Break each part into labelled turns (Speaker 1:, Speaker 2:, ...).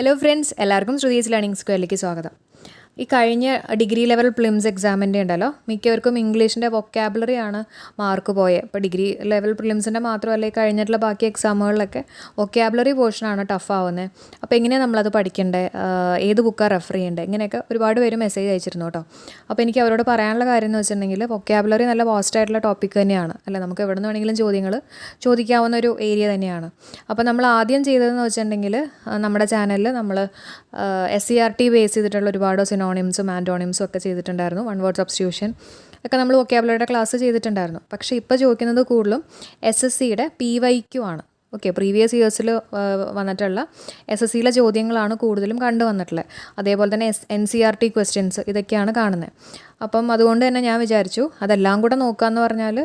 Speaker 1: Hello friends, എല്ലാവർക്കും Shruthi's learning സ്ക്വയറിലേക്ക് സ്വാഗതം. ഈ കഴിഞ്ഞ ഡിഗ്രി ലെവൽ പ്രിലിംസ് എക്സാമിൻ്റെ ഉണ്ടല്ലോ, മിക്കവർക്കും ഇംഗ്ലീഷിൻ്റെ വൊക്കാബുലറി ആണ് മാർക്ക് പോയത്. ഇപ്പോൾ ഡിഗ്രി ലെവൽ പ്രിലിംസിൻ്റെ മാത്രമല്ല, ഈ കഴിഞ്ഞിട്ടുള്ള ബാക്കി എക്സാമുകളിലൊക്കെ വൊക്കാബുലറി പോർഷനാണ് ടഫ് ആവുന്നത്. അപ്പോൾ എങ്ങനെയാണ് നമ്മളത് പഠിക്കേണ്ടത്, ഏത് ബുക്കാണ് റെഫർ ചെയ്യേണ്ടത്, ഇങ്ങനെയൊക്കെ ഒരുപാട് പേര് മെസ്സേജ് അയച്ചിരുന്നു കേട്ടോ. അപ്പോൾ എനിക്ക് അവരോട് പറയാനുള്ള കാര്യം എന്ന് വെച്ചിട്ടുണ്ടെങ്കിൽ, വൊക്കാബുലറി നല്ല വാസ്റ്റ് ആയിട്ടുള്ള ടോപ്പിക് തന്നെയാണ്, അല്ല നമുക്ക് എവിടെ നിന്ന് വേണമെങ്കിലും ചോദ്യങ്ങൾ ചോദിക്കാവുന്ന ഒരു ഏരിയ തന്നെയാണ്. അപ്പോൾ നമ്മൾ ആദ്യം ചെയ്തതെന്ന് വെച്ചിട്ടുണ്ടെങ്കിൽ, നമ്മുടെ ചാനലിൽ നമ്മൾ SCRT ബേസ് ചെയ്തിട്ടുള്ള ഒരുപാട് സിനോണിംസും ആൻറ്റോണിംസും ഒക്കെ ചെയ്തിട്ടുണ്ടായിരുന്നു. വൺ വേർഡ് സബ്സ്റ്റിറ്റ്യൂഷൻ ഒക്കെ നമ്മൾ വൊക്കാബുലറിയുടെ ക്ലാസ് ചെയ്തിട്ടുണ്ടായിരുന്നു. പക്ഷേ ഇപ്പോൾ ചോദിക്കുന്നത് കൂടുതലും SSCയുടെ PYQ ആണ്. ഓക്കെ, പ്രീവിയസ് ഇയേഴ്സിൽ വന്നിട്ടുള്ള SSCയിലെ ചോദ്യങ്ങളാണ് കൂടുതലും കണ്ടുവന്നിട്ടുള്ളത്. അതേപോലെ തന്നെ NCERT ക്വസ്റ്റ്യൻസ് ഇതൊക്കെയാണ് കാണുന്നത്. അപ്പം അതുകൊണ്ട് തന്നെ ഞാൻ വിചാരിച്ചു അതെല്ലാം കൂടെ നോക്കാമെന്ന് പറഞ്ഞാൽ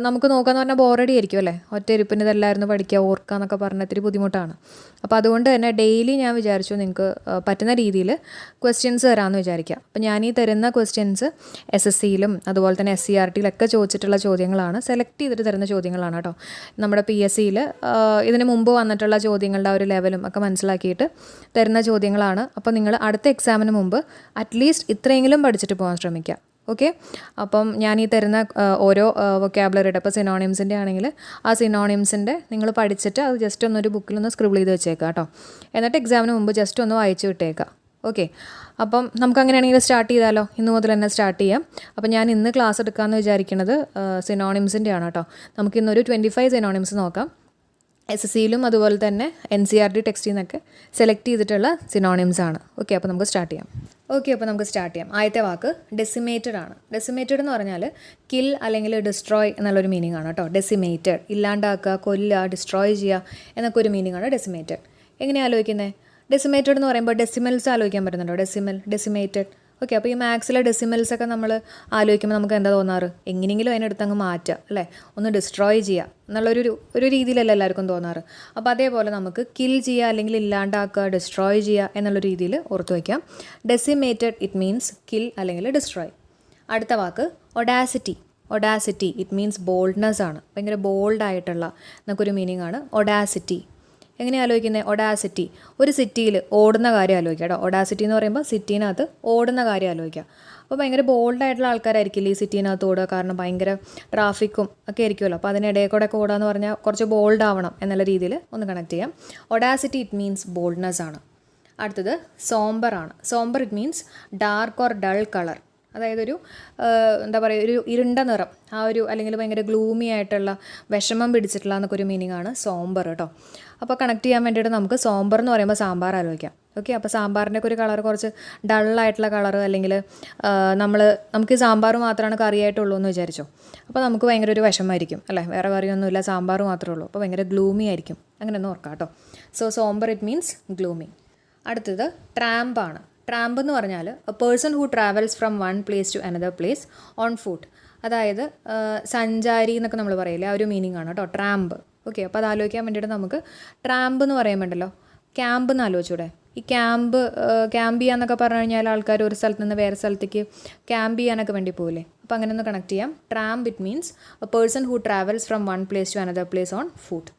Speaker 1: നമുക്ക് നോക്കാമെന്ന് പറഞ്ഞാൽ ബോറടി ആയിരിക്കും അല്ലേ. ഒറ്റ ഇരിപ്പിന് ഇതെല്ലായിരുന്നു പഠിക്കുക ഓർക്കുക എന്നൊക്കെ പറഞ്ഞാൽ ഇത്തിരി ബുദ്ധിമുട്ടാണ്. അപ്പോൾ അതുകൊണ്ട് തന്നെ ഡെയിലി ഞാൻ വിചാരിച്ചു നിങ്ങൾക്ക് പറ്റുന്ന രീതിയിൽ ക്വസ്റ്റ്യൻസ് തരാമെന്ന് വിചാരിക്കാം. അപ്പോൾ ഞാൻ ഈ തരുന്ന ക്വസ്റ്റ്യൻസ് SSCയിലും അതുപോലെ തന്നെ SCRTയിലൊക്കെ ചോദിച്ചിട്ടുള്ള ചോദ്യങ്ങളാണ്, സെലക്ട് ചെയ്തിട്ട് തരുന്ന ചോദ്യങ്ങളാണ് കേട്ടോ. നമ്മുടെ PSCയിൽ ഇതിന് മുമ്പ് വന്നിട്ടുള്ള ചോദ്യങ്ങളുടെ ആ ഒരു ലെവലും ഒക്കെ മനസ്സിലാക്കിയിട്ട് തരുന്ന ചോദ്യങ്ങളാണ്. അപ്പോൾ നിങ്ങൾ അടുത്ത എക്സാമിന് മുമ്പ് അറ്റ്ലീസ്റ്റ് ഇത്രയെങ്കിലും പഠിച്ചിട്ട് പോകാൻ ശ്രമിക്കുക. ഓക്കെ, അപ്പം ഞാൻ ഈ തരുന്ന ഓരോ വൊക്കാബുലറിയുടെ, ഇപ്പോൾ സിനോണിംസിൻ്റെ ആണെങ്കിൽ ആ സിനോണിംസിൻ്റെ നിങ്ങൾ പഠിച്ചിട്ട് അത് ജസ്റ്റ് ഒന്നൊരു ബുക്കിലൊന്ന് സ്ക്രിബിൾ ചെയ്ത് വെച്ചേക്കാം കേട്ടോ. എന്നിട്ട് എക്സാമിന് മുമ്പ് ജസ്റ്റ് ഒന്ന് വായിച്ച് വിട്ടേക്കാം. ഓക്കെ, അപ്പം നമുക്ക് അങ്ങനെയാണെങ്കിൽ സ്റ്റാർട്ട് ചെയ്താലോ. ഇന്ന് മുതൽ തന്നെ സ്റ്റാർട്ട് ചെയ്യാം. അപ്പം ഞാൻ ഇന്ന് ക്ലാസ് എടുക്കാമെന്ന് വിചാരിക്കുന്നത് സിനോണിംസിൻ്റെ ആണ് കേട്ടോ. നമുക്കിന്നൊരു 25 സിനോണിംസ് നോക്കാം. SSCയിലും അതുപോലെ തന്നെ NCERT ടെക്സ്റ്റിൽ നിന്നൊക്കെ സെലക്ട് ചെയ്തിട്ടുള്ള സിനോണിംസ് ആണ്. ഓക്കെ, അപ്പോൾ നമുക്ക് സ്റ്റാർട്ട് ചെയ്യാം. അപ്പോൾ നമുക്ക് സ്റ്റാർട്ട് ചെയ്യാം. ആദ്യത്തെ വാക്ക് ഡെസിമേറ്റഡ് ആണ്. ഡെസിമേറ്റഡ് എന്ന് പറഞ്ഞാൽ കിൽ അല്ലെങ്കിൽ ഡിസ്ട്രോയ് എന്നുള്ളൊരു മീനിങ് ആണ് കേട്ടോ. ഡെസിമേറ്റഡ് ഇല്ലാണ്ടാക്കുക, കൊല്ലുക, ഡിസ്ട്രോയ് ചെയ്യുക എന്നൊക്കെ ഒരു മീനിങ് ആണ് ഡെസിമേറ്റഡ്. എങ്ങനെയാണ് ആലോചിക്കുന്നത്? ഡെസിമേറ്റഡ് എന്ന് പറയുമ്പോൾ ഡെസിമൽസ് ആലോചിക്കാൻ പറ്റുന്നുണ്ടോ? ഡെസിമേറ്റഡ്. ഓക്കെ, അപ്പോൾ ഈ മാത്സിലെ ഡെസിമൽസൊക്കെ നമ്മൾ ആലോചിക്കുമ്പോൾ നമുക്ക് എന്താ തോന്നാറ്? എങ്ങനെയെങ്കിലും അതിനെടുത്ത് അങ്ങ് മാറ്റുക അല്ലേ, ഒന്ന് ഡിസ്ട്രോയ് ചെയ്യുക എന്നുള്ളൊരു രീതിയിലല്ല എല്ലാവർക്കും തോന്നാറ്. അപ്പോൾ അതേപോലെ നമുക്ക് കിൽ ചെയ്യുക അല്ലെങ്കിൽ ഇല്ലാണ്ടാക്കുക, ഡിസ്ട്രോയ് ചെയ്യുക എന്നുള്ള രീതിയിൽ ഓർത്ത് വയ്ക്കാം. ഡെസിമേറ്റഡ് ഇറ്റ് മീൻസ് കിൽ അല്ലെങ്കിൽ ഡിസ്ട്രോയ്. അടുത്ത വാക്ക് audacity. Audacity it means boldness ആണ്. ഭയങ്കര ബോൾഡായിട്ടുള്ള എന്നൊക്കെ മീനിങ് ആണ് ഒഡാസിറ്റി. എങ്ങനെ ആലോചിക്കുന്നത്? ഒഡാസിറ്റി ഒരു സിറ്റിയിൽ ഓടുന്ന കാര്യം ആലോചിക്കുക കേട്ടോ. ഒഡാസിറ്റി എന്ന് പറയുമ്പോൾ സിറ്റീനകത്ത് ഓടുന്ന കാര്യം ആലോചിക്കുക. അപ്പോൾ ഭയങ്കര ബോൾഡായിട്ടുള്ള ആൾക്കാരായിരിക്കില്ലേ ഈ സിറ്റീനകത്ത് ഓടുക, കാരണം ഭയങ്കര ട്രാഫിക്കും ഒക്കെ ആയിരിക്കുമല്ലോ. അപ്പോൾ അതിനിടയിൽ കൂടെ ഒക്കെ ഓടുക എന്ന് പറഞ്ഞാൽ കുറച്ച് ബോൾഡ് ആവണം എന്നുള്ള രീതിയിൽ ഒന്ന് കണക്ട് ചെയ്യാം. ഒഡാസിറ്റി ഇറ്റ് മീൻസ് ബോൾഡ്നെസ് ആണ്. അടുത്തത് സോംബർ ആണ്. Sombre it means dark or dull colour, അതായത് ഒരു എന്താ പറയുക, ഒരു ഇരുണ്ട നിറം, ആ ഒരു അല്ലെങ്കിൽ ഭയങ്കര ഗ്ലൂമി ആയിട്ടുള്ള വിഷമം പിടിച്ചിട്ടുള്ള എന്നൊക്കെ ഒരു മീനിങ് ആണ് സോംബർ കേട്ടോ. അപ്പോൾ കണക്ട് ചെയ്യാൻ വേണ്ടിയിട്ട് നമുക്ക് സോംബർ എന്ന് പറയുമ്പോൾ സാമ്പാർ ആലോചിക്കാം. ഓക്കെ, അപ്പോൾ സാമ്പാറിൻ്റെ ഒക്കെ ഒരു കളർ കുറച്ച് ഡള്ളായിട്ടുള്ള കളർ, അല്ലെങ്കിൽ നമുക്ക് സാമ്പാർ മാത്രമാണ് കറിയായിട്ടുള്ളൂ എന്ന് വിചാരിച്ചോ. അപ്പോൾ നമുക്ക് ഭയങ്കര ഒരു വിഷമമായിരിക്കും അല്ലേ, വേറെ കറിയൊന്നുമില്ല, സാമ്പാർ മാത്രമേ ഉള്ളൂ, അപ്പോൾ ഭയങ്കര ഗ്ലൂമി ആയിരിക്കും. അങ്ങനെ ഒന്ന് ഓർക്കാം കേട്ടോ. Sombre it means gloomy. അടുത്തത് ട്രാമ്പ് ആണ്. ട്രാമ്പ് എന്ന് പറഞ്ഞാൽ a person who travels from one place to another place on foot, അതായത് സഞ്ചാരി എന്നൊക്കെ നമ്മൾ പറയില്ലേ, ആ ഒരു മീനിങ് ആണ് കേട്ടോ ട്രാമ്പ്. ഓക്കെ, അപ്പോൾ അത് ആലോചിക്കാൻ വേണ്ടിയിട്ട് നമുക്ക് ട്രാമ്പ് എന്ന് പറയുമ്പോണ്ടല്ലോ ക്യാമ്പ് എന്ന് ആലോചിച്ചൂടെ. ഈ ക്യാമ്പ് ചെയ്യാന്നൊക്കെ പറഞ്ഞു കഴിഞ്ഞാൽ ആൾക്കാർ ഒരു സ്ഥലത്ത് നിന്ന് വേറെ സ്ഥലത്തേക്ക് ക്യാമ്പ് ചെയ്യാനൊക്കെ വേണ്ടി പോകില്ലേ. അപ്പോൾ അങ്ങനെ ഒന്ന് കണക്ട് ചെയ്യാം. Tramp it means a person who travels from one place to another place on foot.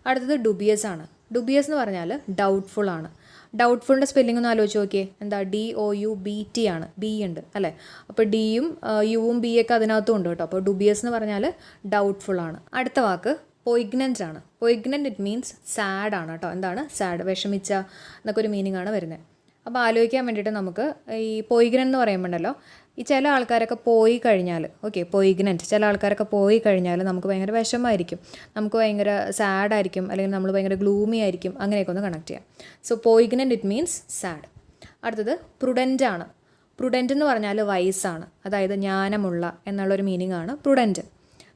Speaker 1: അടുത്തത് ഡുബിയസ് ആണ്. ഡുബിയസ് എന്ന് പറഞ്ഞാൽ ഡൗട്ട്ഫുൾ ആണ്. ഡൗട്ട്ഫുളിൻ്റെ സ്പെല്ലിംഗ് ഒന്ന് ആലോചിച്ച് നോക്കിയേ. എന്താ? DOUBT ആണ്. ബി ഉണ്ട് അല്ലേ. അപ്പോൾ ഡിയും യുവും ബി ഒക്കെ അതിനകത്തും ഉണ്ട് കേട്ടോ. അപ്പോൾ ഡുബിയസ് എന്ന് പറഞ്ഞാൽ ഡൗട്ട്ഫുൾ ആണ്. അടുത്ത വാക്ക് പൊയ്ഗ്നൻ്റ് ആണ്. പൊയ്ഗ്നൻ്റ് ഇറ്റ് മീൻസ് സാഡ് ആണ് കേട്ടോ. എന്താണ്? സാഡ്, വിഷമിച്ച എന്നൊക്കെ ഒരു മീനിങ് ആണ് വരുന്നത്. അപ്പോൾ ആലോചിക്കാൻ വേണ്ടിയിട്ട് നമുക്ക് ഈ പൊയ്ഗ്നൻ്റ് എന്ന് പറയുമ്പോണ്ടല്ലോ, ഈ ചില ആൾക്കാരൊക്കെ പോയി കഴിഞ്ഞാൽ, ഓക്കെ പൊയ്ഗ്നൻ്റ്, ചില ആൾക്കാരൊക്കെ പോയി കഴിഞ്ഞാൽ നമുക്ക് ഭയങ്കര വിഷമമായിരിക്കും, നമുക്ക് ഭയങ്കര സാഡായിരിക്കും, അല്ലെങ്കിൽ നമ്മൾ ഭയങ്കര ഗ്ലൂമി ആയിരിക്കും. അങ്ങനെയൊക്കെ ഒന്ന് കണക്ട് ചെയ്യാം. So poignant it means sad. അടുത്തത് പ്രുഡൻ്റ് ആണ്. പ്രുഡൻ്റ് എന്ന് പറഞ്ഞാൽ വൈസാണ്, അതായത് ജ്ഞാനമുള്ള എന്നുള്ളൊരു മീനിങ് ആണ് പ്രുഡൻ്റ്.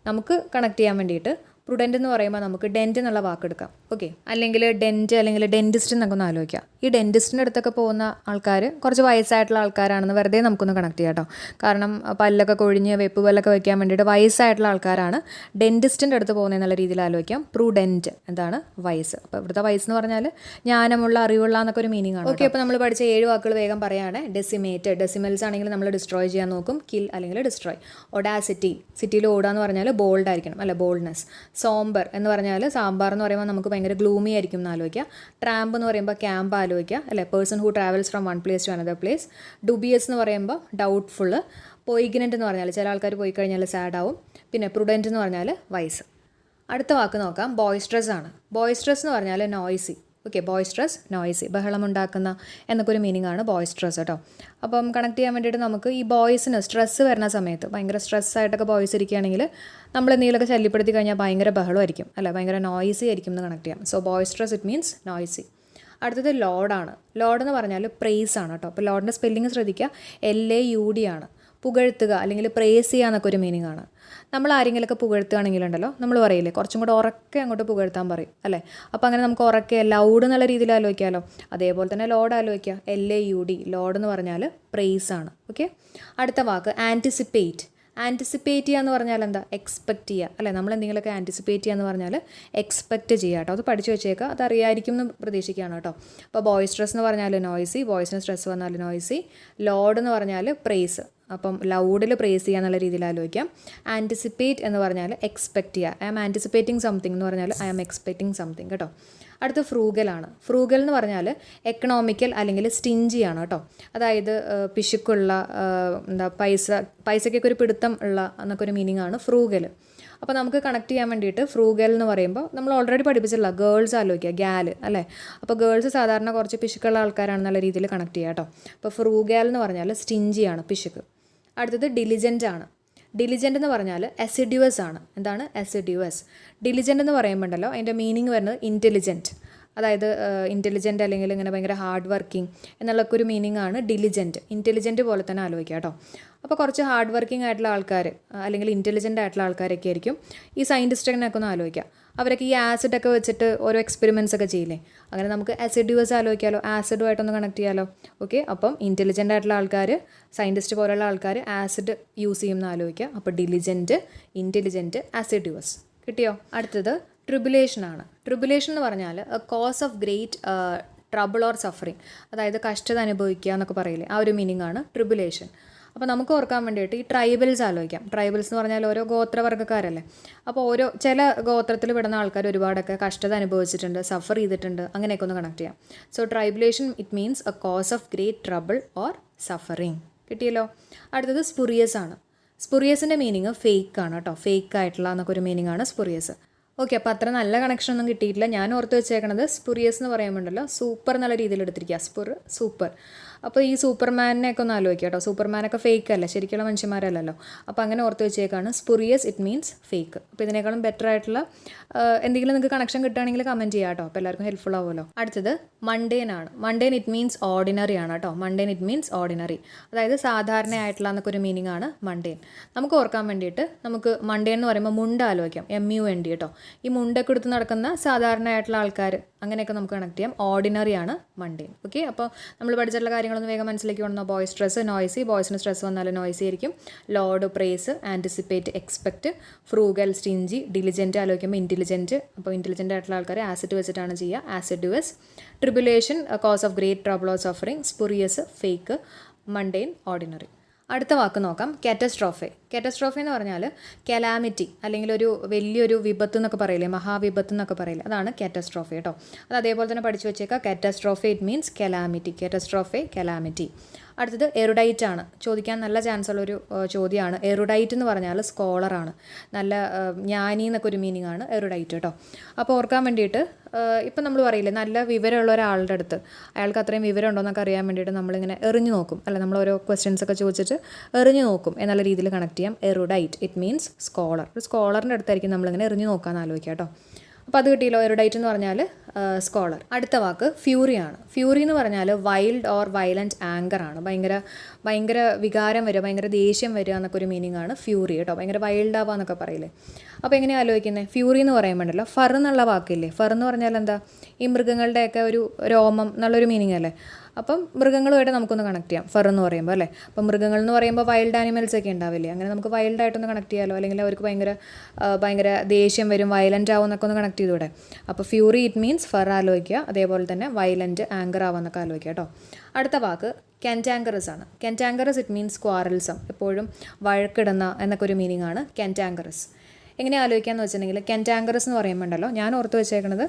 Speaker 1: നമുക്ക് കണക്ട് ചെയ്യാൻ വേണ്ടിയിട്ട് പ്രുഡൻ്റ് എന്ന് പറയുമ്പോൾ നമുക്ക് ഡെൻറ്റ് എന്നുള്ള വാക്കെടുക്കാം. ഓക്കെ, അല്ലെങ്കിൽ ഡെൻറ്റ് അല്ലെങ്കിൽ ഡെൻറ്റിസ്റ്റ് എന്നൊക്കെ ഒന്ന് ആലോചിക്കാം. ഈ ഡെൻറ്റിസ്റ്റിൻ്റെ അടുത്തൊക്കെ പോകുന്ന ആൾക്കാർ കുറച്ച് വയസ്സായിട്ടുള്ള ആൾക്കാരാണെന്ന് വെറുതെ നമുക്കൊന്ന് കണക്ട് ചെയ്യാം കേട്ടോ. കാരണം പല്ലൊക്കെ കൊഴിഞ്ഞ് വെപ്പ് പല്ലൊക്കെ വയ്ക്കാൻ വേണ്ടിയിട്ട് വയസ്സായിട്ടുള്ള ആൾക്കാരാണ് ഡെൻറ്റിസ്റ്റിൻ്റെ അടുത്ത് പോകുന്നതെന്നുള്ള രീതിയിൽ ആലോചിക്കാം. പ്രുഡൻറ്റ് എന്താണ്? വയസ്സ്. അപ്പോൾ ഇവിടുത്തെ വയസ്സ് എന്ന് പറഞ്ഞാൽ ജ്ഞാനമുള്ള, അറിവുള്ള എന്നൊക്കെ ഒരു മീനിങ് ആണ്. ഓക്കെ, അപ്പോൾ നമ്മൾ പഠിച്ച 7 വാക്കുകൾ വേഗം പറയുകയാണ്. ഡെസിമേറ്റഡ്, ഡെസിമൽസ് ആണെങ്കിൽ നമ്മൾ ഡിസ്ട്രോയ് ചെയ്യാൻ നോക്കും. കിൽ അല്ലെങ്കിൽ ഡിസ്ട്രോയ്. ഒഡാസിറ്റി, സിറ്റിയിൽ ഓടുക എന്ന് പറഞ്ഞാൽ ബോൾഡ് ആയിരിക്കണം അല്ല, ബോൾഡ്നെസ്. സോംബർ എന്ന് പറഞ്ഞാൽ സാമ്പാർ എന്ന് പറയുമ്പോൾ നമുക്ക് ഭയങ്കര ഗ്ലൂമി ആയിരിക്കും എന്ന് ആലോചിക്കുക. ട്രാമ്പ് എന്ന് പറയുമ്പോൾ ക്യാമ്പ് ആലോചിക്കുക അല്ലേ. Person who travels from one place to another place. Dubious എന്ന് പറയുമ്പോൾ ഡൗട്ട്ഫുള്ള്. പോയിഗ്നൻ്റ് എന്ന് പറഞ്ഞാൽ ചില ആൾക്കാർ പോയി കഴിഞ്ഞാൽ സാഡ് ആവും. പിന്നെ പ്രുഡൻറ്റ് എന്ന് പറഞ്ഞാൽ വൈസ്. അടുത്ത വാക്ക് നോക്കാം, ബോയ്സ്ട്രസ് ആണ്. ബോയ്സ്ട്രസ് എന്ന് പറഞ്ഞാൽ നോയ്സി. ഓക്കെ, ബോയ്സ്ട്രസ് നോയ്സി, ബഹളമുണ്ടാക്കുന്ന എന്നൊക്കെ ഒരു മീനിങ് ആണ് ബോയ്സ്ട്രസ് കേട്ടോ. അപ്പം കണക്ട് ചെയ്യാൻ വേണ്ടിയിട്ട് നമുക്ക് ഈ ബോയ്സിന് സ്ട്രെസ്സ് വരുന്ന സമയത്ത് ഭയങ്കര സ്ട്രെസ്സായിട്ടൊക്കെ ബോയ്സ് ഇരിക്കുകയാണെങ്കിൽ നമ്മൾ എന്തെങ്കിലുമൊക്കെ ശല്യപ്പെടുത്തി കഴിഞ്ഞാൽ ഭയങ്കര ബഹളമായിരിക്കും അല്ല, ഭയങ്കര നോയ്സി ആയിരിക്കും എന്ന് കണക്ട് ചെയ്യാം. So boisterous it means noisy. അടുത്തത് ലോഡാണ്. ലോഡ് എന്ന് പറഞ്ഞാൽ പ്രേസ് ആണ് കേട്ടോ. അപ്പോൾ ലോഡിൻ്റെ സ്പെല്ലിങ് ശ്രദ്ധിക്കുക, LAUD ആണ്. പുകഴ്ത്തുക അല്ലെങ്കിൽ പ്രേസ് ചെയ്യുക എന്നൊക്കെ ഒരു മീനിങ് ആണ്. നമ്മൾ ആരെങ്കിലുമൊക്കെ പുകഴ്ത്തുകയാണെങ്കിലുണ്ടല്ലോ, നമ്മൾ പറയില്ലേ കുറച്ചും കൂടെ ഉറക്കെ അങ്ങോട്ട് പുകഴ്ത്താൻ പറയും അല്ലേ. അപ്പോൾ അങ്ങനെ നമുക്ക് ഉറക്കെ ലൗഡ് എന്നുള്ള രീതിയിൽ ആലോചിക്കാമല്ലോ. അതേപോലെ തന്നെ ലോഡ് ആലോചിക്കുക, LAUD, ലോഡ് എന്ന് പറഞ്ഞാൽ പ്രേസ് ആണ്. ഓക്കെ, അടുത്ത വാക്ക് ആൻറ്റിസിപ്പേറ്റ്. ആൻറ്റിസിപ്പേറ്റ് ചെയ്യുക എന്ന് പറഞ്ഞാൽ എന്താ, എക്സ്പെക്റ്റ് ചെയ്യുക അല്ലേ. നമ്മൾ എന്തെങ്കിലുമൊക്കെ ആൻറ്റിസിപ്പേറ്റ് ചെയ്യുക എന്ന് പറഞ്ഞാൽ എക്സ്പെക്റ്റ് ചെയ്യുക കേട്ടോ. അത് പഠിച്ചു വെച്ചേക്കുക, അത് അറിയായിരിക്കും എന്ന് പ്രതീക്ഷിക്കുകയാണ് കേട്ടോ. അപ്പോൾ ബോയ്സ്ട്രസ് എന്ന് പറഞ്ഞാൽ നോയ്സി, ബോയ്സിന് സ്ട്രെസ് വന്നാൽ നോയ്സി. ലോഡ് എന്ന് പറഞ്ഞാൽ പ്രേസ്, അപ്പം ലൗഡിൽ പ്രേസ് ചെയ്യുക എന്നുള്ള രീതിയിൽ ആലോചിക്കാം. ആൻറ്റിസിപ്പേറ്റ് എന്ന് പറഞ്ഞാൽ എക്സ്പെക്റ്റ് ചെയ്യുക. ഐ ആം ആൻറ്റിസിപ്പേറ്റിംഗ് സംതിങ് എന്ന് പറഞ്ഞാൽ ഐ ആം എക്സ്പെക്റ്റിംഗ് സംതിങ് കേട്ടോ. അടുത്ത് ഫ്രൂഗലാണ്. ഫ്രൂഗൽ എന്ന് പറഞ്ഞാൽ എക്കണോമിക്കൽ അല്ലെങ്കിൽ സ്റ്റിഞ്ചി ആണ് കേട്ടോ. അതായത് പിശുക്കുള്ള, പൈസയ്ക്കൊക്കെ ഒരു പിടുത്തം ഉള്ള എന്നൊക്കെ ഒരു മീനിങ് ആണ് ഫ്രൂഗൽ. അപ്പോൾ നമുക്ക് കണക്ട് ചെയ്യാൻ വേണ്ടിയിട്ട് ഫ്രൂഗൽ എന്ന് പറയുമ്പോൾ നമ്മൾ ഓൾറെഡി പഠിപ്പിച്ചിട്ടുള്ള ഗേൾസ് ആലോചിക്കുക, ഗ്യാൽ അല്ലേ. അപ്പോൾ ഗേൾസ് സാധാരണ കുറച്ച് പിശുക്കുള്ള ആൾക്കാരാണെന്നുള്ള രീതിയിൽ കണക്ട് ചെയ്യുക കേട്ടോ. അപ്പോൾ ഫ്രൂഗൽ എന്ന് പറഞ്ഞാൽ സ്റ്റിഞ്ചിയാണ്, പിശുക്ക്. അടുത്തത് ഡിലിജൻ്റ് ആണ്. ഡിലിജൻ്റ് എന്ന് പറഞ്ഞാൽ അസിഡ്യൂസ് ആണ്. എന്താണ് അസിഡ്യൂസ്? ഡിലിജൻ്റ് എന്ന് പറയുമ്പോൾ ഉണ്ടല്ലോ അതിൻ്റെ മീനിങ് വരുന്നത് ഇൻ്റലിജൻറ്റ്, അതായത് ഇൻ്റലിജൻ്റ് അല്ലെങ്കിൽ ഇങ്ങനെ ഭയങ്കര ഹാർഡ് വർക്കിംഗ് എന്നുള്ളൊക്കെ ഒരു മീനിങ് ആണ് ഡിലിജൻറ്റ്. ഇൻ്റലിജൻറ്റ് പോലെ തന്നെ ആലോചിക്കുക കേട്ടോ. അപ്പോൾ കുറച്ച് ഹാർഡ് വർക്കിംഗ് ആയിട്ടുള്ള ആൾക്കാർ അല്ലെങ്കിൽ ഇൻ്റലിജൻ്റ് ആയിട്ടുള്ള ആൾക്കാരൊക്കെ ആയിരിക്കും ഈ സയൻറ്റിസ്റ്റിനൊക്കെ ഒന്ന് ആലോചിക്കുക. അവരൊക്കെ ഈ ആസിഡൊക്കെ വെച്ചിട്ട് ഓരോ എക്സ്പെരിമെൻറ്റ്സ് ഒക്കെ ചെയ്യില്ലേ, അങ്ങനെ നമുക്ക് അസിഡ്യൂസ് ആലോചിക്കാമല്ലോ, ആസിഡുമായിട്ടൊന്ന് കണക്ട് ചെയ്യാമല്ലോ. ഓക്കെ, അപ്പം ഇൻ്റലിജൻ്റ് ആയിട്ടുള്ള ആൾക്കാർ, സയൻറ്റിസ്റ്റ് പോലുള്ള ആൾക്കാർ ആസിഡ് യൂസ് ചെയ്യുമെന്ന് ആലോചിക്കുക. അപ്പോൾ ഡിലിജൻറ്റ്, ഇൻ്റലിജൻറ്റ്, ആസിഡ്യൂസ് കിട്ടിയോ. അടുത്തത് ട്രിബുലേഷൻ ആണ്. ട്രിബുലേഷൻ എന്ന് പറഞ്ഞാൽ a cause of great trouble or suffering, അതായത് കഷ്ടത അനുഭവിക്കുക എന്നൊക്കെ പറയില്ലേ, ആ ഒരു മീനിങ് ആണ് ട്രിബുലേഷൻ. അപ്പോൾ നമുക്ക് ഓർക്കാൻ വേണ്ടിയിട്ട് ഈ ട്രൈബൽസ് ആലോചിക്കാം. ട്രൈബൽസ് എന്ന് പറഞ്ഞാൽ ഓരോ ഗോത്രവർഗ്ഗക്കാരല്ലേ. അപ്പോൾ ചില ഗോത്രത്തിൽ പെടുന്ന ആൾക്കാർ ഒരുപാടൊക്കെ കഷ്ടത അനുഭവിച്ചിട്ടുണ്ട്, സഫർ ചെയ്തിട്ടുണ്ട്, അങ്ങനെയൊക്കെ ഒന്ന് കണക്ട് ചെയ്യാം. So tribulation it means a cause of great trouble or suffering. കിട്ടിയല്ലോ. അടുത്തത് സ്പുറിയസ് ആണ്. സ്പുറിയസിൻ്റെ മീനിങ് ഫേക്ക് ആണ് കേട്ടോ. ഫേക്ക് ആയിട്ടുള്ള എന്നൊക്കെ ഒരു മീനിങ് ആണ് സ്പുറിയസ്. ഓക്കെ, അപ്പോൾ അത്ര നല്ല കണക്ഷൻ ഒന്നും കിട്ടിയിട്ടില്ല. ഞാൻ ഓർത്ത് വെച്ചേക്കണത് സ്പുറിയസ് എന്ന് പറയുമ്പോണ്ടല്ലോ സൂപ്പർ എന്നുള്ള രീതിയിൽ എടുത്തിരിക്കുക. സൂപ്പർ. അപ്പോൾ ഈ സൂപ്പർമാനെയൊക്കെ ഒന്ന് ആലോചിക്കുക കേട്ടോ. സൂപ്പർമാനൊക്കെ ഫേക്ക് അല്ല, ശരിക്കുള്ള മനുഷ്യന്മാരല്ലല്ലോ. അപ്പോൾ അങ്ങനെ ഓർത്ത് വെച്ചേക്കാണ് സ്പുറിയസ് ഇറ്റ് മീൻസ് ഫേക്ക്. അപ്പോൾ ഇതിനേക്കാളും ബെറ്റർ ആയിട്ടുള്ള എന്തെങ്കിലും നിങ്ങൾക്ക് കണക്ഷൻ കിട്ടുകയാണെങ്കിൽ കമൻറ്റ് ചെയ്യാം കേട്ടോ. അപ്പോൾ എല്ലാവർക്കും ഹെൽപ്ഫുൾ ആവുമല്ലോ. അടുത്തത് മണ്ടേൻ ആണ്. മണ്ടേൻ ഇറ്റ് മീൻസ് ഓർഡിനറി ആണ് കേട്ടോ. മണ്ടേൻ ഇറ്റ് മീൻസ് ഓർഡിനറി, അതായത് സാധാരണയായിട്ടുള്ള എന്നൊക്കെ ഒരു മീനിങ് ആണ് മണ്ടേൻ. നമുക്ക് ഓർക്കാൻ വേണ്ടിയിട്ട് നമുക്ക് മണ്ടേൻ എന്ന് പറയുമ്പോൾ മുണ്ട ആലോചിക്കാം, MUND കേട്ടോ. ഈ മുണ്ടൊക്കെ എടുത്ത് നടക്കുന്ന സാധാരണയായിട്ടുള്ള ആൾക്കാർ, അങ്ങനെയൊക്കെ നമുക്ക് കണക്ട് ചെയ്യാം. ഓർഡിനറി ആണ് മണ്ടേൻ. ഓക്കെ, അപ്പോൾ നമ്മൾ പഠിച്ചിട്ടുള്ള കാര്യങ്ങളൊന്ന് വേഗം മനസ്സിലേക്ക് കൊണ്ടുവന്നോ. ബോയ്സ് സ്ട്രെസ് നോയ്സി, ബോയ്സിന് സ്ട്രെസ് വന്നാൽ നോയ്സി ആയിരിക്കും. Laud praise, anticipate expect, frugal stingy, diligent ആലോചിക്കുമ്പോൾ ഇൻ്റലിജൻറ്റ്. അപ്പോൾ ഇൻ്റലിജൻ്റ് ആയിട്ടുള്ള ആൾക്കാർ ആസിഡ് വെച്ചിട്ടാണ് ചെയ്യുക, assiduous. Tribulation cause of great trouble or suffering, spurious fake, mundane ordinary. അടുത്ത വാക്ക് നോക്കാം, കാറ്റസ്ട്രോഫെ. കാറ്റസ്ട്രോഫെ എന്ന് പറഞ്ഞാൽ കലാമിറ്റി അല്ലെങ്കിൽ ഒരു വലിയൊരു വിപത്ത് എന്നൊക്കെ പറയില്ലേ, മഹാവിപത്ത് എന്നൊക്കെ പറയില്ലേ, അതാണ് കാറ്റസ്ട്രോഫെ കേട്ടോ. അത് അതേപോലെ തന്നെ പഠിച്ചു വെച്ചേക്കാം. കാറ്റസ്ട്രോഫെ ഇറ്റ് മീൻസ് കലാമിറ്റി. കാറ്റസ്ട്രോഫെ കലാമിറ്റി. അടുത്തത് എറുഡൈറ്റ് ആണ്. ചോദിക്കാൻ നല്ല ചാൻസ് ഉള്ളൊരു ചോദ്യമാണ്. എറുഡൈറ്റ് എന്ന് പറഞ്ഞാൽ സ്കോളറാണ്, നല്ല ജ്ഞാനി എന്നൊക്കെ ഒരു മീനിങ് ആണ് എറുഡൈറ്റ് കേട്ടോ. അപ്പോൾ ഓർക്കാൻ വേണ്ടിയിട്ട് ഇപ്പം നമ്മൾ പറയില്ലേ നല്ല വിവരമുള്ള ഒരാളുടെ അടുത്ത് അയാൾക്ക് അത്രയും വിവരം ഉണ്ടോ എന്നൊക്കെ അറിയാൻ വേണ്ടിയിട്ട് നമ്മളിങ്ങനെ എറിഞ്ഞു നോക്കും അല്ല, നമ്മൾ ഓരോ ക്വസ്റ്റ്യൻസ് ഒക്കെ ചോദിച്ചിട്ട് എറിഞ്ഞു നോക്കും എന്നുള്ള രീതിയിൽ കണക്ട് ചെയ്യാം. Erudite it means scholar. ഒരു സ്കോളറിൻ്റെ അടുത്തായിരിക്കും നമ്മളിങ്ങനെ എറിഞ്ഞു നോക്കാമെന്ന് ആലോചിക്കാം കേട്ടോ. അപ്പോൾ അത് കിട്ടിയല്ലോ, എറുഡൈറ്റ് എന്ന് പറഞ്ഞാൽ സ്കോളർ. അടുത്ത വാക്ക് ഫ്യൂറി ആണ്. ഫ്യൂറി എന്ന് പറഞ്ഞാൽ വൈൽഡ് ഓർ വയലൻറ്റ് ആങ്കർ ആണ്. ഭയങ്കര വികാരം വരിക, ഭയങ്കര ദേഷ്യം വരിക എന്നൊക്കെ ഒരു മീനിങ് ആണ് ഫ്യൂറി കേട്ടോ. ഭയങ്കര വൈൽഡ് ആവുക എന്നൊക്കെ പറയില്ലേ. അപ്പോൾ എങ്ങനെയാണ് ആലോചിക്കുന്നത്? ഫ്യൂറി എന്ന് പറയുമ്പോണ്ടല്ലോ ഫർ എന്നുള്ള വാക്കില്ലേ, ഫർ എന്ന് പറഞ്ഞാൽ എന്താ, ഈ മൃഗങ്ങളുടെയൊക്കെ ഒരു രോമം എന്നുള്ളൊരു മീനിങ് അല്ലേ. അപ്പം മൃഗങ്ങളുമായിട്ട് നമുക്കൊന്ന് കണക്ട് ചെയ്യാം ഫർ എന്ന് പറയുമ്പോൾ അല്ലേ. അപ്പം മൃഗങ്ങൾ എന്ന് പറയുമ്പോൾ വൈൽഡ് ആനിമൽസ് ഒക്കെ ഉണ്ടാവില്ലേ, അങ്ങനെ നമുക്ക് വൈൽഡായിട്ടൊന്ന് കണക്ട് ചെയ്യാമല്ലോ. അല്ലെങ്കിൽ അവർക്ക് ഭയങ്കര ദേഷ്യം വരും, വയലൻ്റ് ആവും എന്നൊക്കെ ഒന്ന് കണക്ട് ചെയ്തൂടെ. അപ്പോൾ ഫ്യൂറി ഇറ്റ് മീൻസ് ഫർ ആലോചിക്കുക, അതേപോലെ തന്നെ വയലൻറ്റ് ആങ്കർ ആവാന്നൊക്കെ ആലോചിക്കുക കേട്ടോ. അടുത്ത വാക്ക് കാൻറ്റാങ്കറസ് ആണ്. കാൻറ്റാങ്കറസ് ഇറ്റ് മീൻസ് ക്വാറൽസം, എപ്പോഴും വഴക്കിടുന്ന എന്നൊക്കെ ഒരു മീനിങ് ആണ് കാൻറ്റാങ്കറസ്. എങ്ങനെ ആലോചിക്കാമെന്ന് വെച്ചിട്ടുണ്ടെങ്കിൽ കാൻറ്റാങ്കറസ് എന്ന് പറയുമ്പോൾ ഉണ്ടല്ലോ ഞാൻ ഓർത്ത് വെച്ചേക്കുന്നത്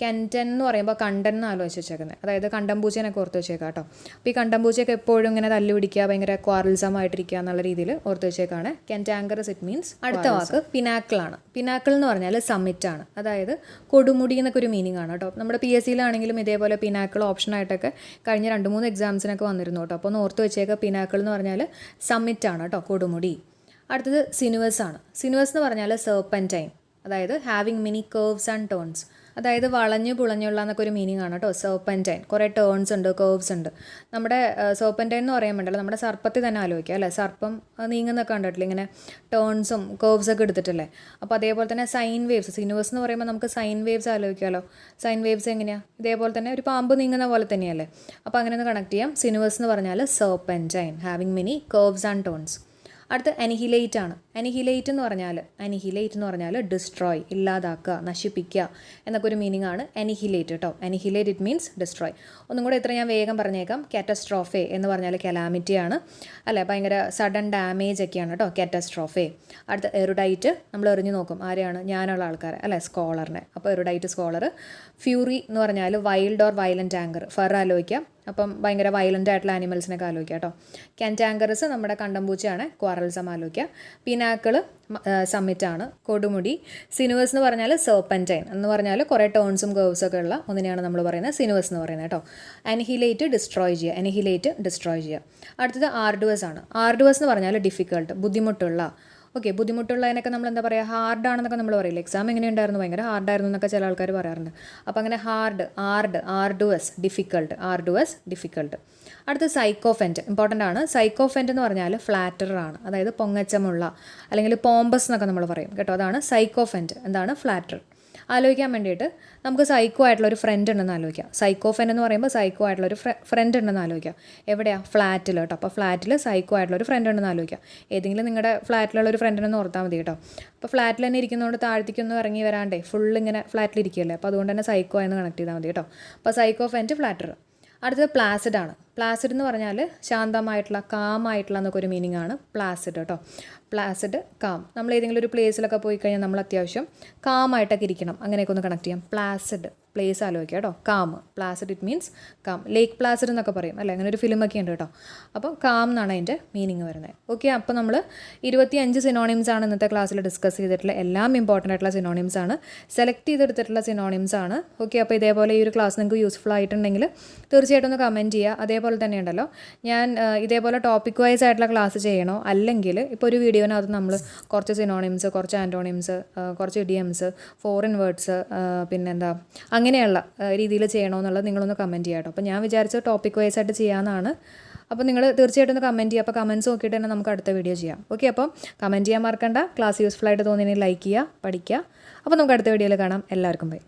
Speaker 1: കെൻറ്റൻ എന്ന് പറയുമ്പോൾ കണ്ടൻ എന്ന് ആലോചിച്ച് വെച്ചേക്കുന്നത്, അതായത് കണ്ടംപൂച്ചേനൊക്കെ ഓർത്ത് വെച്ചേക്കാം കേട്ടോ. അപ്പോൾ ഈ കണ്ടംപൂച്ചയൊക്കെ എപ്പോഴും ഇങ്ങനെ തല്ലു പിടിക്കുക, ഭയങ്കര ക്വാറൽസമായിട്ടിരിക്കുക എന്നുള്ള രീതിയിൽ ഓർത്ത് വെച്ചേക്കാണ്. കെൻറ്റാങ്കറസ് ഇറ്റ് മീൻസ്. അടുത്ത വാക്ക് പിനാക്കിളാണ്. പിനാക്കിൾ എന്ന് പറഞ്ഞാൽ സമ്മിറ്റാണ്, അതായത് കൊടുമുടി എന്നൊക്കെ ഒരു മീനിങ് ആണ് കേട്ടോ. നമ്മുടെ PSCയിലാണെങ്കിലും ഇതേപോലെ പിനാക്കിൾ ഓപ്ഷനായിട്ടൊക്കെ കഴിഞ്ഞ 2-3 എക്സാംസിനൊക്കെ വന്നിരുന്നു കേട്ടോ. അപ്പോൾ ഒന്ന് ഓർത്ത് വെച്ചേക്കുക, പിനാക്കിൾ എന്ന് പറഞ്ഞാൽ സമ്മിറ്റാണ് കേട്ടോ, കൊടുമുടി. അടുത്തത് സിനുവസ് ആണ്. സിനുവസ് എന്ന് പറഞ്ഞാൽ സെർപ്പൻറ്റൈൻ, അതായത് having many curves and turns, അതായത് വളഞ്ഞു പുളഞ്ഞുള്ള എന്നൊക്കെ ഒരു മീനിങ് ആണ് കേട്ടോ. സെർപ്പൻറ്റൈൻ കുറേ ടേൺസ് ഉണ്ട്, കേർവ്സ് ഉണ്ട്. നമ്മുടെ സെർപ്പൻറ്റൈൻ എന്ന് പറയാൻ വേണ്ടല്ലോ, നമ്മുടെ സർപ്പത്തിൽ തന്നെ ആലോചിക്കുക അല്ലേ, സർപ്പം നീങ്ങുന്നൊക്കെ കണ്ടിട്ടില്ല, ഇങ്ങനെ ടേൺസും കേർവ്സൊക്കെ എടുത്തിട്ടല്ലേ. അപ്പോൾ അതേപോലെ തന്നെ സൈൻ വേവ്സ്, സിനുവസ് എന്ന് പറയുമ്പോൾ നമുക്ക് സൈൻ വേവ്സ് ആലോചിക്കാമല്ലോ. സൈൻ വേവ്സ് എങ്ങനെയാണ്? ഇതേപോലെ തന്നെ ഒരു പാമ്പ് നീങ്ങുന്ന പോലെ തന്നെയല്ലേ. അപ്പോൾ അങ്ങനെ ഒന്ന് കണക്ട് ചെയ്യാം. സിനുവസ് എന്ന് പറഞ്ഞാൽ serpentine having many curves and turns. അടുത്ത് അനിഹിലേറ്റ് ആണ്. അനിഹിലേറ്റ് എന്ന് പറഞ്ഞാൽ ഡിസ്ട്രോയ്, ഇല്ലാതാക്കുക, നശിപ്പിക്കുക എന്നൊക്കെ ഒരു മീനിങ് ആണ് അനിഹിലേറ്റ് കേട്ടോ. Annihilate it means destroy. ഒന്നും കൂടെ ഇത്ര ഞാൻ വേഗം പറഞ്ഞേക്കാം. കാറ്റസ്ട്രോഫെ എന്ന് പറഞ്ഞാൽ കലാമിറ്റി ആണ് അല്ലേ, ഭയങ്കര സഡൻ ഡാമേജ് ഒക്കെയാണ് കേട്ടോ കാറ്റസ്ട്രോഫെ. അടുത്ത എറുഡൈറ്റ്, നമ്മൾ എറിഞ്ഞു നോക്കും ആരെയാണ്, ഞാനുള്ള ആൾക്കാരെ അല്ലേ, സ്കോളറിനെ. അപ്പോൾ എറുഡൈറ്റ് സ്കോളർ. ഫ്യൂറി എന്ന് പറഞ്ഞാൽ wild or violent anchor, fir ആലോചിക്കാം. അപ്പം ഭയങ്കര വയലൻ്റ് ആയിട്ടുള്ള ആനിമൽസിനൊക്കെ ആലോചിക്കുക കേട്ടോ. കെൻറ്റാങ്കറസ് നമ്മുടെ കണ്ടംപൂച്ചയാണ്, ക്വാറൽസം ആലോചിക്കുക. പിനാക്കിള് സമ്മിറ്റാണ്, കൊടുമുടി. സിനുവസ് എന്ന് പറഞ്ഞാൽ സെർപ്പൻറ്റൈൻ എന്ന് പറഞ്ഞാൽ കുറേ ടേൺസും കേർവ്സൊക്കെ ഉള്ള ഒന്നിനെയാണ് നമ്മൾ പറയുന്നത് സിനുവസ് എന്ന് പറയുന്നത് കേട്ടോ. അനിഹിലേറ്റ് ഡിസ്ട്രോയ് ചെയ്യുക. അടുത്തത് ആർഡുവസ് ആണ്. ആർഡുവസ് എന്ന് പറഞ്ഞാൽ ഡിഫിക്കൾട്ട്, ബുദ്ധിമുട്ടുള്ള. ഓക്കെ, ബുദ്ധിമുട്ടുള്ളതിനൊക്കെ നമ്മൾ എന്താ പറയുക, ഹാർഡാണെന്നൊക്കെ നമ്മൾ പറയില്ല. എക്സാം എങ്ങനെയുണ്ടായിരുന്നു, ഭയങ്കര ഹാർഡായിരുന്നു എന്നൊക്കെ ചില ആൾക്കാർ പറയാറുണ്ട്. അപ്പോൾ അങ്ങനെ ആർഡുവസ്, ഡിഫിക്കൾട്ട്. അടുത്ത സൈക്കോഫെൻറ്റ്, ഇമ്പോർട്ടൻ്റ് ആണ്. സൈക്കോഫെൻറ്റ് എന്ന് പറഞ്ഞാൽ ഫ്ലാറ്ററർ ആണ്, അതായത് പൊങ്ങച്ചമുള്ള, അല്ലെങ്കിൽ പോംബസ് എന്നൊക്കെ നമ്മൾ പറയും കേട്ടോ. അതാണ് സൈക്കോഫെൻറ്റ്. എന്താണ്? ഫ്ലാറ്റർ. ആലോചിക്കാൻ വേണ്ടിയിട്ട് നമുക്ക് സൈക്കോ ആയിട്ടുള്ള ഒരു ഫ്രണ്ട് ഉണ്ടെന്ന് ആലോചിക്കാം. സൈക്കോഫെൻ എന്ന് പറയുമ്പോൾ സൈക്കോ ആയിട്ടുള്ള ഒരു ഫ്രണ്ട് ഉണ്ടെന്ന് ആലോചിക്കാം. എവിടെയാണ്? ഫ്ലാറ്റിൽ കേട്ടോ. അപ്പോൾ ഫ്ലാറ്റിൽ സൈക്കോ ആയിട്ടുള്ള ഒരു ഫ്രണ്ട് ഉണ്ടെന്ന് ആലോചിക്കാം. ഏതെങ്കിലും നിങ്ങളുടെ ഫ്ലാറ്റിലുള്ള ഒരു ഫ്രണ്ടിനെന്ന് ഓർത്താൽ മതി കേട്ടോ. അപ്പോൾ ഫ്ലാറ്റിൽ തന്നെ ഇരിക്കുന്നതുകൊണ്ട് താഴ്ത്തിക്കൊന്നും ഇറങ്ങി വരാണ്ടേ ഫുൾ ഇങ്ങനെ ഫ്ലാറ്റിലിരിക്കുകയല്ലേ, അപ്പോൾ അതുകൊണ്ട് തന്നെ സൈക്കോ എന്ന് കണക്ട് ചെയ്താൽ മതി കേട്ടോ. അപ്പോൾ സൈക്കോഫെൻറ്റ്, ഫ്ലാറ്റർ. അടുത്തത് പ്ലാസിഡ് ആണ്. പ്ലാസിഡ് എന്ന് പറഞ്ഞാൽ ശാന്തമായിട്ടുള്ള, കാമായിട്ടുള്ള എന്നൊക്കെ ഒരു മീനിങ് ആണ് പ്ലാസിഡ് കേട്ടോ. പ്ലാസിഡ്, കാം. നമ്മൾ ഏതെങ്കിലും ഒരു പ്ലേസിലൊക്കെ പോയി കഴിഞ്ഞാൽ നമ്മൾ അത്യാവശ്യം കാമായിട്ടൊക്കെ ഇരിക്കണം, അങ്ങനെയൊക്കെ ഒന്ന് കണക്ട് ചെയ്യാം. പ്ലാസിഡ്, പ്ലേസ് ആലോചിക്കുക കേട്ടോ. Calm, placid it means calm. Lake placid എന്നൊക്കെ പറയും അല്ലേ, അങ്ങനെ ഒരു ഫിലിമൊക്കെ ഉണ്ട് കേട്ടോ. അപ്പോൾ കാം എന്നാണ് അതിൻ്റെ മീനിങ് വരുന്നത്. ഓക്കെ, അപ്പോൾ നമ്മൾ 25 സിനോണിംസ് ആണ് ഇന്നത്തെ ക്ലാസ്സിൽ ഡിസ്കസ് ചെയ്തിട്ടുള്ള. എല്ലാം ഇമ്പോർട്ടൻ്റ് ആയിട്ടുള്ള സിനോണിംസ് ആണ്, സെലക്ട് ചെയ്തെടുത്തിട്ടുള്ള സിനോണിംസ് ആണ്. ഓക്കെ, അപ്പോൾ ഇതേപോലെ ഈ ഒരു ക്ലാസ് നിങ്ങൾക്ക് യൂസ്ഫുൾ ആയിട്ടുണ്ടെങ്കിൽ തീർച്ചയായിട്ടും ഒന്ന് കമൻറ്റ് ചെയ്യുക. അതേപോലെ തന്നെ ഉണ്ടല്ലോ, ഞാൻ ഇതേപോലെ ടോപ്പിക് വൈസ് ആയിട്ടുള്ള ക്ലാസ് ചെയ്യണോ, അല്ലെങ്കിൽ ഇപ്പോൾ ഒരു വീഡിയോനകത്ത് നമ്മൾ കുറച്ച് സിനോണിംസ്, കുറച്ച് ആൻറ്റോണിംസ്, കുറച്ച് ഇഡിയംസ്, ഫോറിൻ വേർഡ്സ്, പിന്നെന്താ അങ്ങനെയുള്ള രീതിയിൽ ചെയ്യണമെന്നുള്ളത് നിങ്ങളൊന്ന് കമൻറ്റ് ചെയ്യാം കേട്ടോ. അപ്പോൾ ഞാൻ വിചാരിച്ച ടോപ്പിക് വൈസ് ആയിട്ട് ചെയ്യാമെന്നാണ്. അപ്പോൾ നിങ്ങൾ തീർച്ചയായിട്ടും ഒന്ന് കമൻറ്റ് ചെയ്യുക. അപ്പോൾ കമൻറ്റ്സ് നോക്കിയിട്ട് തന്നെ നമുക്ക് അടുത്ത വീഡിയോ ചെയ്യാം. ഓക്കെ, അപ്പോൾ കമൻറ്റ് ചെയ്യാൻ മറക്കണ്ട. ക്ലാസ് യൂസ്ഫുൾ ആയിട്ട് തോന്നിയെങ്കിൽ ലൈക്ക് ചെയ്യുക, പഠിക്കുക. അപ്പോൾ നമുക്ക് അടുത്ത വീഡിയോയിൽ കാണാം. എല്ലാവർക്കും ബൈ.